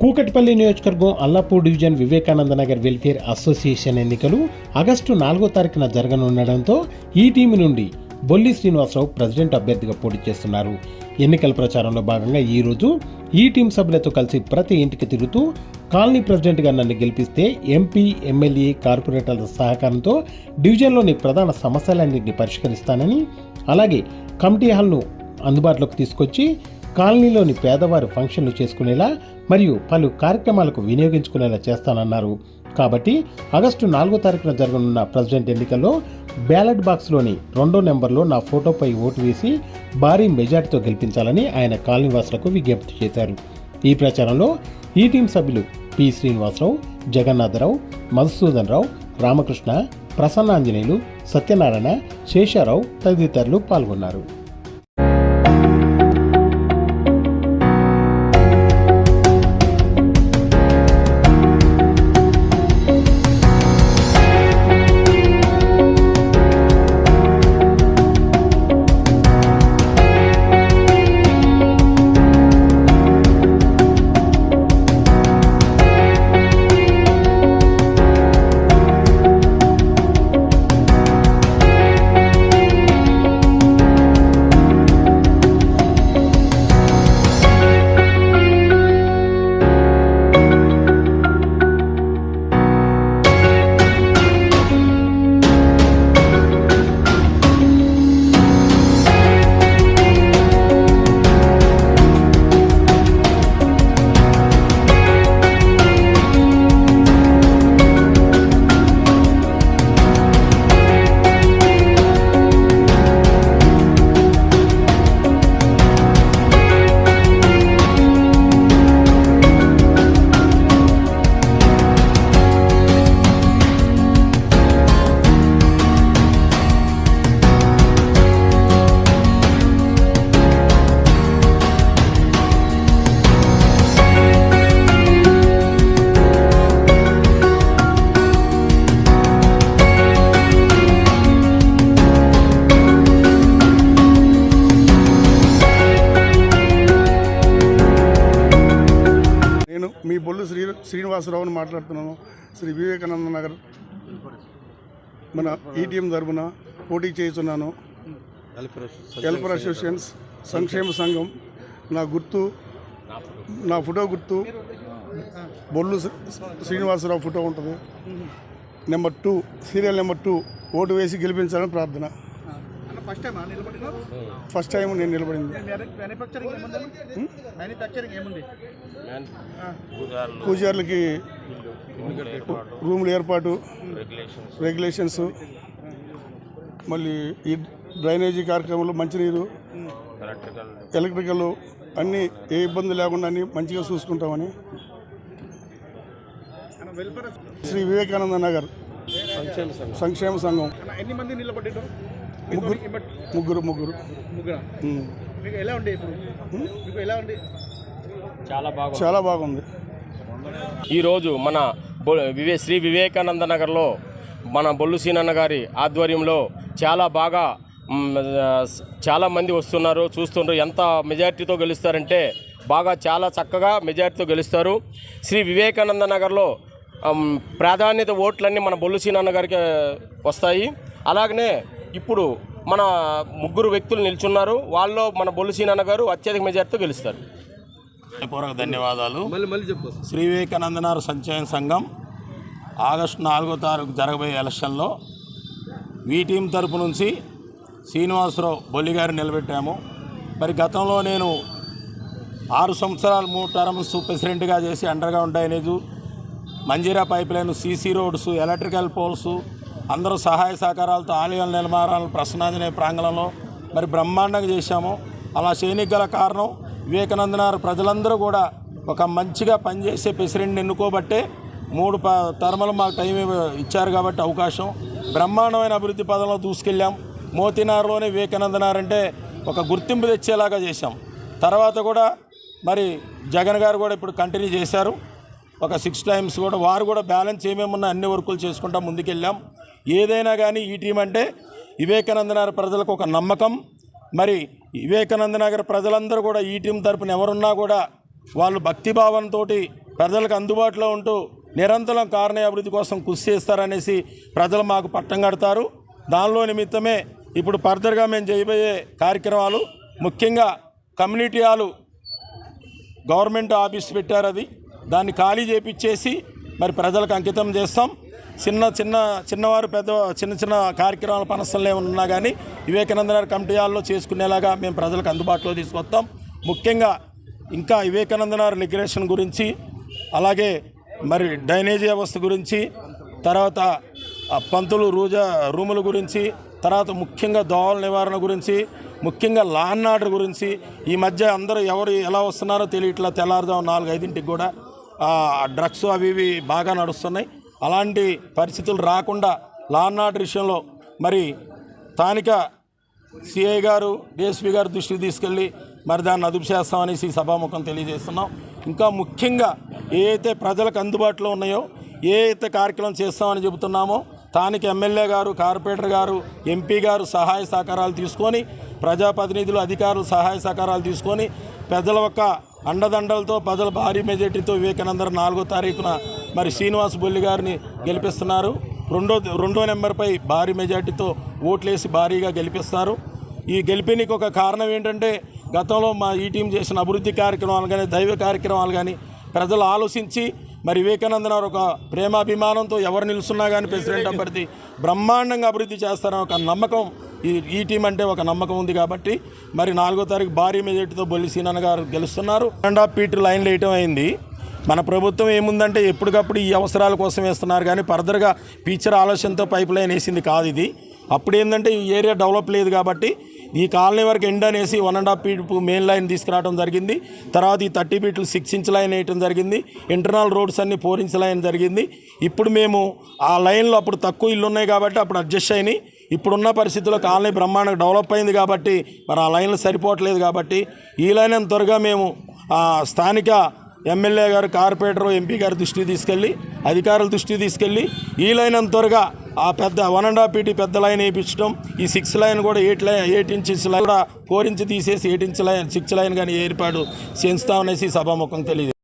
కూకట్పల్లి నియోజకవర్గం Allapur division Vivekananda Nagar welfare association ఎన్నికలు August 4వ తారీఖున జరగనుండడంతో ఈ టీం నుండి బొల్లి శ్రీనివాసరావు ప్రెసిడెంట్ అభ్యర్థిగా పోటీ చేస్తున్నారు. ఎన్నికల ప్రచారంలో భాగంగా ఈరోజు ఈ టీం సభ్యులతో కలిసి ప్రతి ఇంటికి తిరుగుతూ కాలనీ ప్రెసిడెంట్గా నన్ను గెలిపిస్తే ఎంపీ, ఎమ్మెల్యే, కార్పొరేటర్ల సహకారంతో డివిజన్లోని ప్రధాన సమస్యలన్నింటినీ పరిష్కరిస్తానని, అలాగే కమిటీ హాల్ను అందుబాటులోకి తీసుకొచ్చి కాలనీలోని పేదవారు ఫంక్షన్లు చేసుకునేలా మరియు పలు కార్యక్రమాలకు వినియోగించుకునేలా చేస్తానన్నారు. కాబట్టి ఆగస్టు 4వ తారీఖున జరగనున్న ప్రెసిడెంట్ ఎన్నికల్లో బ్యాలెట్ బాక్స్లోని 2వ నెంబర్లో నా ఫోటోపై ఓటు వేసి భారీ మెజార్టీతో గెలిపించాలని ఆయన కాలనీవాసులకు విజ్ఞప్తి చేశారు. ఈ ప్రచారంలో ఈ టీం సభ్యులు పి. శ్రీనివాసరావు, జగన్నాథరావు, మధుసూదన్ రావు, రామకృష్ణ, ప్రసన్నాంజనేయులు, సత్యనారాయణ, శేషారావు తదితరులు పాల్గొన్నారు. మీ బొల్లు శ్రీనివాసరావుని మాట్లాడుతున్నాను. శ్రీ వివేకానంద నగర్ మన ఈటీఎం తరపున పోటీ చేస్తున్నాను. వెల్ఫేర్ అసోసియేషన్స్ సంక్షేమ సంఘం. నా ఫోటో గుర్తు బొల్లు శ్రీనివాసరావు ఫోటో ఉంటుంది. నెంబర్ 2, సీరియల్ నెంబర్ 2 ఓటు వేసి గెలిపించాలని ప్రార్థన. ఫస్ట్ టైం నేను నిలబడింది. పూజార్లకి రూముల ఏర్పాటు, రెగ్యులేషన్స్, మళ్ళీ ఈ డ్రైనేజీ కార్యక్రమంలో మంచినీరు, ఎలక్ట్రికల్ అన్నీ ఏ ఇబ్బంది లేకుండా అన్నీ మంచిగా చూసుకుంటామని. శ్రీ వివేకానంద నగర్ సంక్షేమ సంఘం. ముగ్గురు. చాలా బాగుంది. ఈరోజు మన శ్రీ వివేకానంద నగర్లో మన బొల్లు సీనన్న గారి ఆధ్వర్యంలో చాలా మంది వస్తున్నారు, చూస్తున్నారు. ఎంత మెజార్టీతో గెలుస్తారంటే చాలా చక్కగా మెజార్టీతో గెలుస్తారు. శ్రీ వివేకానంద నగర్లో ప్రాధాన్యత ఓట్లన్నీ మన బొల్లు సీనన్న గారికి వస్తాయి. అలాగనే ఇప్పుడు మన 3 వ్యక్తులు నిల్చున్నారు. వాళ్ళలో మన బొల్లు సీనన్న గారు అత్యధిక మెజార్టీతో గెలుస్తారు. పూర్వక ధన్యవాదాలు. శ్రీ వివేకానంద నగర్ సంక్షేమ సంఘం ఆగస్టు 4వ తారీఖు జరగబోయే ఎలక్షన్లో ఈ టీం తరపు నుంచి శ్రీనివాసరావు బొల్లి గారిని నిలబెట్టాము. మరి గతంలో నేను 6 సంవత్సరాలు 3 టర్మ్స్ ప్రెసిడెంట్గా చేసి underground drainage, Manjira pipe line, CC roads, electrical poles, అందరూ సహాయ సహకారాలతో ఆలయాల నిర్మాణాలను ప్రసన్నాంజనేయ ప్రాంగణంలో మరి బ్రహ్మాండంగా చేశాము. అలా చేయనికి గల కారణం వివేకానంద నగర్ ప్రజలందరూ కూడా ఒక మంచిగా పనిచేసే ప్రెసిడెంట్ని ఎన్నుకోబట్టే 3 టర్ములు మాకు టైం ఇచ్చారు. కాబట్టి అవకాశం బ్రహ్మాండమైన అభివృద్ధి పదంలో దూసుకెళ్ళాం. మోతీనగర్లోనే వివేకానంద నగర్ అంటే ఒక గుర్తింపు తెచ్చేలాగా చేశాం. తర్వాత కూడా మరి జగన్ గారు కూడా ఇప్పుడు కంటిన్యూ చేశారు. ఒక 6 టైమ్స్ కూడా వారు కూడా బ్యాలెన్స్ ఏమేమున్నా అన్ని వర్కులు చేసుకుంటా ముందుకెళ్ళాం. ఏదైనా కానీ ఈ టీం అంటే వివేకానంద నగర్ ప్రజలకు ఒక నమ్మకం. మరి వివేకానంద నగర్ ప్రజలందరూ కూడా ఈ టీం తరపున ఎవరున్నా కూడా వాళ్ళు భక్తిభావంతో ప్రజలకు అందుబాటులో ఉంటూ నిరంతరం కాలనీ అభివృద్ధి కోసం కృషి చేస్తారనేసి ప్రజలు మాకు పట్టం కడతారు. దానిలో నిమిత్తమే ఇప్పుడు ఫర్దర్గా మేము చేయబోయే కార్యక్రమాలు, ముఖ్యంగా కమ్యూనిటీ హాలు గవర్నమెంట్ ఆఫీస్ పెట్టారు, దాన్ని ఖాళీ చేపించేసి మరి ప్రజలకు అంకితం చేస్తాం. చిన్నవారు చిన్న కార్యక్రమాల పనసలు ఏమన్నా కానీ వివేకానంద నగర్ కమిటీ హాల్లో చేసుకునేలాగా మేము ప్రజలకు అందుబాటులో తీసుకొస్తాం. ముఖ్యంగా ఇంకా వివేకానంద నగర్ లిగ్రేషన్ గురించి, అలాగే మరి డ్రైనేజీ వ్యవస్థ గురించి, తర్వాత పంతులు రూముల గురించి, తర్వాత ముఖ్యంగా దోవల నివారణ గురించి, ముఖ్యంగా లా అండ్ ఆర్డర్ గురించి ఈ మధ్య అందరూ ఎవరు ఎలా వస్తున్నారో తెలియట్లా. తెల్లారుదాం 4-5ంటికి కూడా డ్రగ్స్ అవి ఇవి బాగా నడుస్తున్నాయి. అలాంటి పరిస్థితులు రాకుండా లా అండ్ ఆర్డర్ విషయంలో మరి స్థానిక సిఐ గారు, డిఎస్పీ గారు దృష్టికి తీసుకెళ్ళి మరి దాన్ని అదుపు చేస్తామనేసి సభాముఖం తెలియజేస్తున్నాం. ఇంకా ముఖ్యంగా ఏ అయితే ప్రజలకు అందుబాటులో ఉన్నాయో, ఏ అయితే కార్యక్రమం చేస్తామని చెబుతున్నామో స్థానిక ఎమ్మెల్యే గారు, కార్పొరేటర్ గారు, ఎంపీ గారు సహాయ సహకారాలు తీసుకొని, ప్రజాప్రతినిధులు, అధికారులు సహాయ సహకారాలు తీసుకొని ప్రజల యొక్క అండదండలతో ప్రజల భారీ మెజార్టీతో వివేకానంద 4వ తారీఖున మరి శ్రీనివాస్ బొల్లి గారిని గెలిపిస్తున్నారు. రెండో నెంబర్పై భారీ మెజార్టీతో ఓట్లేసి భారీగా గెలిపిస్తారు. ఈ గెలిపినికి ఒక కారణం ఏంటంటే గతంలో మా ఈ టీం చేసిన అభివృద్ధి కార్యక్రమాలు కానీ, దైవ కార్యక్రమాలు కానీ ప్రజలు ఆలోచించి మరి వివేకానంద నగర్ ఒక ప్రేమాభిమానంతో ఎవరు నిలుస్తున్నా కానీ ప్రెసిడెంట్ అభ్యర్థి బ్రహ్మాండంగా అభివృద్ధి చేస్తారని ఒక నమ్మకం ఈ టీం అంటే ఒక నమ్మకం ఉంది. కాబట్టి మరి 4వ తారీఖు భారీ మెజార్టీతో బొల్లి సీనన్న గారు గెలుస్తున్నారు. 2.5 ఫీట్ లైన్లు వేయటం అయింది. మన ప్రభుత్వం ఏముందంటే ఎప్పటికప్పుడు ఈ అవసరాల కోసం వేస్తున్నారు కానీ ఫర్దర్గా ఫ్యూచర్ ఆలోచనతో పైప్ లైన్ వేసింది కాదు ఇది. అప్పుడు ఏంటంటే ఈ ఏరియా డెవలప్ లేదు కాబట్టి ఈ కాలనీ వరకు ఎండ్ అనేసి 1.5 ఫీట్ మెయిన్ లైన్ తీసుకురావడం జరిగింది. తర్వాత ఈ 30 ఫీట్లు 6 ఇంచ్ లైన్ వేయటం జరిగింది. ఇంటర్నల్ రోడ్స్ అన్ని 4 ఇంచ్ లైన్ జరిగింది. ఇప్పుడు మేము ఆ లైన్లో అప్పుడు తక్కువ ఇల్లు ఉన్నాయి కాబట్టి అప్పుడు అడ్జస్ట్ అయినాయి. ఇప్పుడున్న పరిస్థితుల్లో కాలనీ బ్రహ్మాండంగా డెవలప్ అయింది కాబట్టి మరి ఆ లైన్లు సరిపోవట్లేదు కాబట్టి ఈ లైన్ అంత త్వరగా మేము స్థానిక ఎమ్మెల్యే గారు, కార్పొరేటర్, ఎంపీ గారి దృష్టికి తీసుకెళ్ళి, అధికారుల దృష్టికి తీసుకెళ్ళి ఈ లైన్ అంత త్వరగా ఆ పెద్ద 1.5 ఫీట్ పెద్ద లైన్ వేయించడం, ఈ 6 లైన్ కూడా 8 ఇంచెస్ లైన్ కూడా 4 ఇంచ్ తీసేసి 8 ఇంచ్ లైన్ 6 లైన్ కానీ ఏర్పాటు చేస్తామనేసి సభాముఖం తెలియదు.